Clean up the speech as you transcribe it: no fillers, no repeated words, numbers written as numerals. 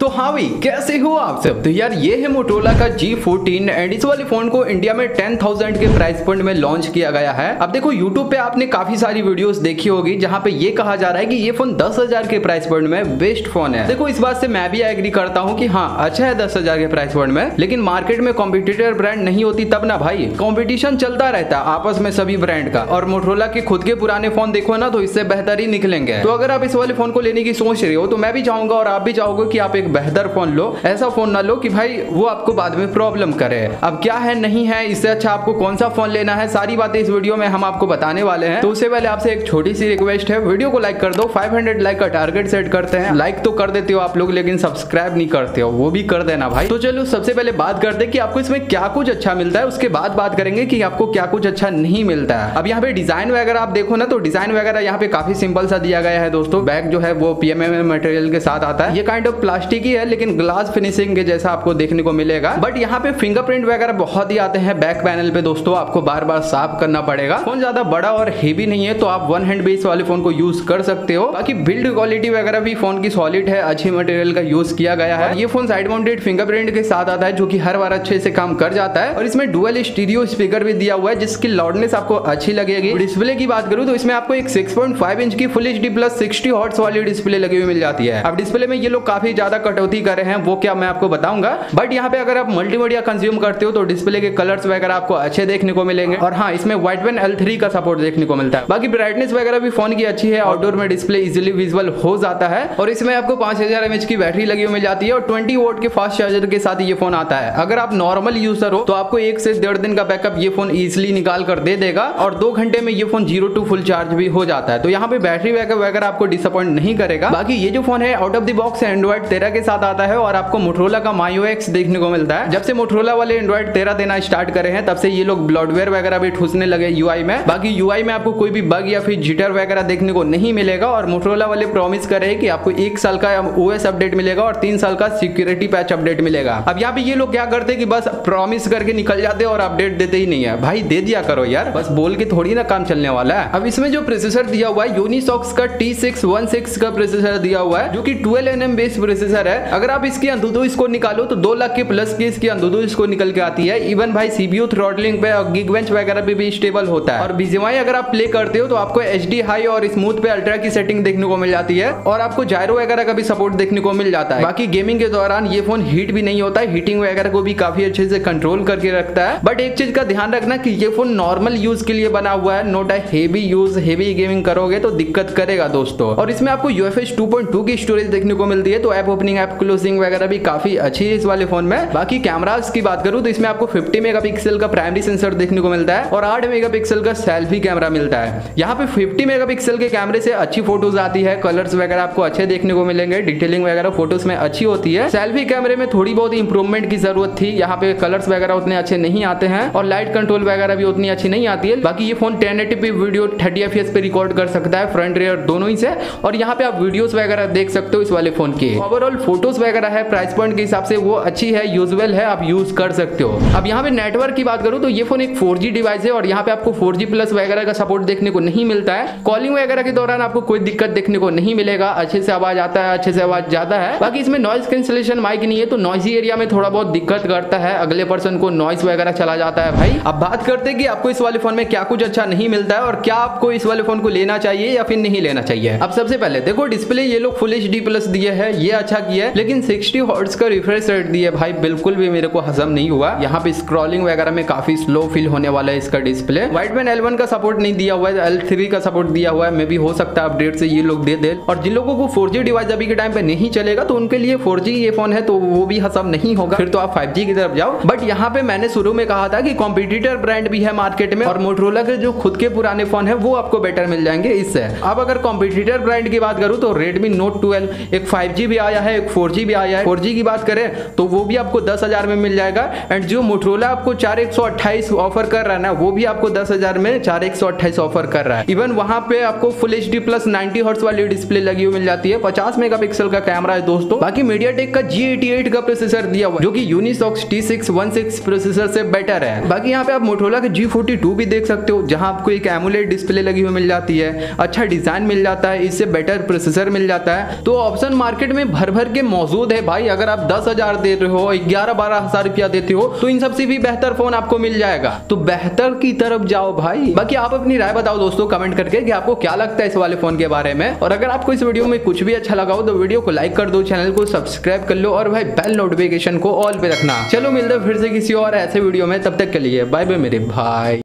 तो हाँ भाई, कैसे हो आप सब। तो यार ये है मोटोरोला का G14 एंड इस वाले फोन को इंडिया में 10,000 के प्राइस पॉइंट में लॉन्च किया गया है। अब देखो यूट्यूब पे आपने काफी सारी वीडियोस देखी होगी जहां पे ये कहा जा रहा है कि ये फोन 10,000 के प्राइस पॉइंट में बेस्ट फोन है। देखो इस बात से मैं भी एग्री करता हूँ कि हाँ अच्छा है 10,000 के प्राइस पॉइंट में, लेकिन मार्केट में कॉम्पिटिटर ब्रांड नहीं होती तब ना भाई, कॉम्पिटिशन चलता रहता है आपस में सभी ब्रांड का। और मोटोरोला के खुद के पुराने फोन देखो ना तो इससे बेहतर ही निकलेंगे। तो अगर आप इस वाले फोन को लेने की सोच रहे हो तो मैं भी चाहूंगा और आप भी चाहोगे कि आप एक बेहतर फोन लो, ऐसा फोन ना लो कि भाई वो आपको बाद में प्रॉब्लम करे। अब क्या है नहीं है, इससे अच्छा आपको कौन सा फोन लेना है, सारी बातें इस वीडियो में हम आपको बताने वाले हैं। तो उससे पहले आपसे एक छोटी सी रिक्वेस्ट है, वीडियो को लाइक कर दो। 500 लाइक का टारगेट सेट करते हैं। लाइक तो कर देते हो आप लोग लेकिन सब्सक्राइब नहीं करते हो, वो भी कर देना भाई। तो चलो सबसे पहले बात करते हैं कि आपको इसमें क्या कुछ अच्छा मिलता है, उसके बाद बात करेंगे कि आपको क्या कुछ अच्छा नहीं मिलता है। अब यहाँ पे डिजाइन वगैरह आप देखो ना तो डिजाइन वगैरह यहाँ पे काफी सिंपल सा दिया गया है दोस्तों। बैक जो है वो PMMA मटेरियल के साथ आता है। ये काइंड ऑफ प्लास्टिक ही है लेकिन ग्लास फिनिशिंग के जैसा आपको देखने को मिलेगा। बट यहाँ पे फिंगरप्रिंट वगैरह बहुत ही आते हैं बैक पैनल पे दोस्तों, आपको बार बार साफ करना पड़ेगा। फोन ज्यादा बड़ा और हेवी नहीं है तो आप वन हैंड बेस वाले फोन को यूज कर सकते हो। बाकी बिल्ड क्वालिटी वगैरह भी फोन की सॉलिड है, अच्छी मटेरियल का यूज किया गया है। ये फोन साइड माउंटेड फिंगरप्रिंट के साथ आता है जो कि हर बार अच्छे से काम कर जाता है। और इसमें डुअल स्टीरियो स्पीकर भी दिया हुआ है जिसकी लाउडनेस आपको अच्छी लगेगी। डिस्प्ले की बात करूं तो इसमें आपको एक 6.5 इंच की फुल HD प्लस 60 हर्ट्ज वाली डिस्प्ले लगी हुई मिल जाती है। अब डिस्प्ले में ये लोग काफी ज्यादा कटौती कर रहे हैं, वो क्या मैं आपको बताऊंगा। बट यहाँ पे अगर आप मल्टीमीडिया कंज्यूम करते हो तो डिस्प्ले के कलर्स वगैरह आपको अच्छे देखने को मिलेंगे। और हाँ, इसमें वाइडबैंड L3 का सपोर्ट देखने को मिलता है। बाकी ब्राइटनेस वगैरह भी फोन की अच्छी है, आउटडोर में डिस्प्ले इजीली विजुअल हो जाता है। और इसमें आपको 5000 mAh की बैटरी लगी हुई मिल जाती है और 20 वोल्ट के फास्ट चार्जर के साथ ये फोन आता है। अगर आप नॉर्मल यूजर हो तो आपको 1 से 1.5 दिन का बैकअप ये फोन इजिली निकाल कर दे देगा और 2 घंटे में ये फोन 0 to फुल चार्ज भी हो जाता है। तो यहाँ पे बैटरी बैकअप वगैरह आपको डिसअपॉइंट नहीं करेगा। बाकी ये जो फोन है out of the box Android 13 के साथ आता है और आपको मोटोरोला का MyOS देखने को मिलता है। जब से मोटोरोला वाले एंड्रॉइड 13 देना स्टार्ट करे हैं तब से ये लोग ब्लॉटवेयर वगैरह भी ठूसने लगे UI में। बाकी UI में आपको कोई भी बग या फिर जिटर वगैरह देखने को नहीं मिलेगा। और मोटोरोला वाले प्रॉमिस कर रहे हैं कि आपको 1 साल का OS अपडेट मिलेगा और 3 साल का सिक्योरिटी पैच अपडेट मिलेगा। अब यहाँ पे ये लोग क्या करते हैं कि बस प्रॉमिस करके निकल जाते हैं और अपडेट देते ही नहीं है। भाई दे दिया करो यार, बस बोल के थोड़ी ना काम चलने वाला है। अब इसमें जो प्रोसेसर दिया हुआ है यूनिसॉक्स का T616 का प्रोसेसर दिया हुआ है जो कि 12 nm बेस्ड प्रोसेसर है। अगर आप इसकी अंदुदो इसको निकालो तो 2 लाख के प्लस की इसकी अंदुदो इसको निकल के आती है। इवन भाई CPU थ्रॉटलिंग पे और गिगबेंच वगैरह पे भी स्टेबल होता है। और BGMI अगर आप प्ले करते हो तो आपको HD हाई और स्मूथ पे अल्ट्रा की सेटिंग देखने को मिल जाती है और आपको जायरो वगैरह का भी सपोर्ट देखने को मिल जाता है। बाकी गेमिंग के दौरान ये फोन हीट भी नहीं होता है, हीटिंग वगैरह को भी काफी अच्छे से कंट्रोल करके रखता है। बट एक चीज का ध्यान रखना कि ये फोन नॉर्मल यूज के लिए बना हुआ है, note heavy use, heavy gaming करोगे तो दिक्कत करेगा दोस्तों। और इसमें आपको UFS 2.2 की स्टोरेज देखने को मिलती है तो ऐप ओपनिंग ऐप क्लोजिंग वगैरह भी काफी अच्छी है इस वाले फोन में। बाकी कैमरास की बात करूं तो इसमें आपको 50 मेगापिक्सल का प्राइमरी सेंसर देखने को मिलता है और 8 मेगापिक्सल का सेल्फी कैमरा मिलता है। यहाँ पे 50 मेगापिक्सल के कैमरे से अच्छी फोटोज आती है, कलर्स वगैरह आपको अच्छे देखने को मिलेंगे, डिटेलिंग वगैरह फोटोज में अच्छी होती है। सेल्फी कैमरे में थोड़ी बहुत इंप्रूवमेंट की जरूरत थी, यहाँ पे कलर्स वगैरह उतने अच्छे नहीं आते हैं और लाइट कंट्रोल वगैरह भी उतनी अच्छी नहीं आती है। बाकी ये फोन 1080p वीडियो 30 fps पे रिकॉर्ड कर सकता है फ्रंट रियर दोनों ही से। और यहाँ पे आप वीडियोस वगैरह देख सकते हो इस वाले फोन के। ओवरऑल फोटोज वगैरह है प्राइस पॉइंट के हिसाब से वो अच्छी है, यूजुअल है, आप यूज कर सकते हो। अब यहाँ पे नेटवर्क की बात करूँ तो ये फोन एक 4G डिवाइस है और यहाँ पे आपको 4G प्लस वगैरह का सपोर्ट देखने को नहीं मिलता है। कॉलिंग वगैरह के दौरान आपको कोई दिक्कत देखने को नहीं मिलेगा, अच्छे से आवाज आता है, अच्छे से आवाज जाता है। बाकी इसमें नॉइज कैंसिलेशन माइक नहीं है तो नॉइजी एरिया में थोड़ा बहुत दिक्कत करता है, अगले पर्सन को नॉइज वगैरह चला जाता है भाई। अब बात करते हैं कि आपको इस वाले फोन में क्या कुछ अच्छा नहीं मिलता है और क्या आपको इस वाले फोन को लेना चाहिए या फिर नहीं लेना चाहिए। अब सबसे पहले देखो डिस्प्ले ये लोग फुल HD प्लस दिए है, ये अच्छा किया है, लेकिन 60 हर्ट्ज का रिफ्रेश रेट दिए भाई, बिल्कुल भी मेरे को हजम नहीं हुआ। यहाँ पे स्क्रॉलिंग वगैरह में काफी स्लो फील होने वाला है इसका डिस्प्ले। वाइडबैंड L1 का सपोर्ट नहीं दिया हुआ है, L3 का सपोर्ट दिया हुआ है, मे भी हो सकता है अपडेट से ये लोग दे दे। और जिन लोगों को 4G डिवाइस अभी के टाइम पे नहीं चलेगा तो उनके लिए 4G ये फोन है तो वो भी हजम नहीं होगा, फिर तो आप 5G की तरफ जाओ। बट यहाँ पे मैंने शुरू में कहा था कि कॉम्पिटिटर ब्रांड भी है मार्केट में और मोटोरोला के जो खुद के पुराने फोन है वो आपको बेटर मिल जाएंगे इससे। अब अगर कॉम्पिटिटर ब्रांड की बात करूं तो Redmi Note 12 एक 5G भी आया है, एक 4G भी आया है। 4G की बात करें तो वो भी आपको 10,000 में मिल जाएगा एंड जो मोटोरोला आपको 4128 ऑफर कर रहा है ना वो भी आपको 10,000 में 4128 ऑफर कर रहा है। इवन वहां पे आपको फुल HD प्लस 90 हर्ट्ज वाली डिस्प्ले लगी हुई मिल जाती है, 50 मेगापिक्सल का कैमरा है दोस्तों। बाकी MediaTek का G88 का प्रोसेसर दिया हुआ है जो कि यूनिसॉक्स T616 प्रोसेसर से बेटर है। बाकी यहाँ पे आप मोटोरोला के G42 भी देख सकते हो जहां आपको एक एमुलेट डिस्प्ले लगी हुई मिल जाती है, अच्छा डिजाइन मिल जाता है, इससे बेटर प्रोसेसर मिल जाता है। तो ऑप्शन मार्केट में भर भर तक के मौजूद है भाई। अगर आप 10,000 दे रहे हो, 11-12 हजार रुपया देते हो तो इन सबसे भी बेहतर फोन आपको मिल जाएगा। तो बेहतर की तरफ जाओ भाई। बाकी आप अपनी राय बताओ दोस्तों कमेंट करके कि आपको क्या लगता है इस वाले फोन के बारे में। और अगर आपको इस वीडियो में कुछ भी अच्छा लगा हो तो वीडियो को लाइक कर दो, चैनल को सब्सक्राइब कर लो और भाई बेल नोटिफिकेशन को ऑल पे रखना। चलो मिलते हैं फिर से किसी और ऐसे वीडियो में, तब तक के लिए बाय बाय मेरे भाई।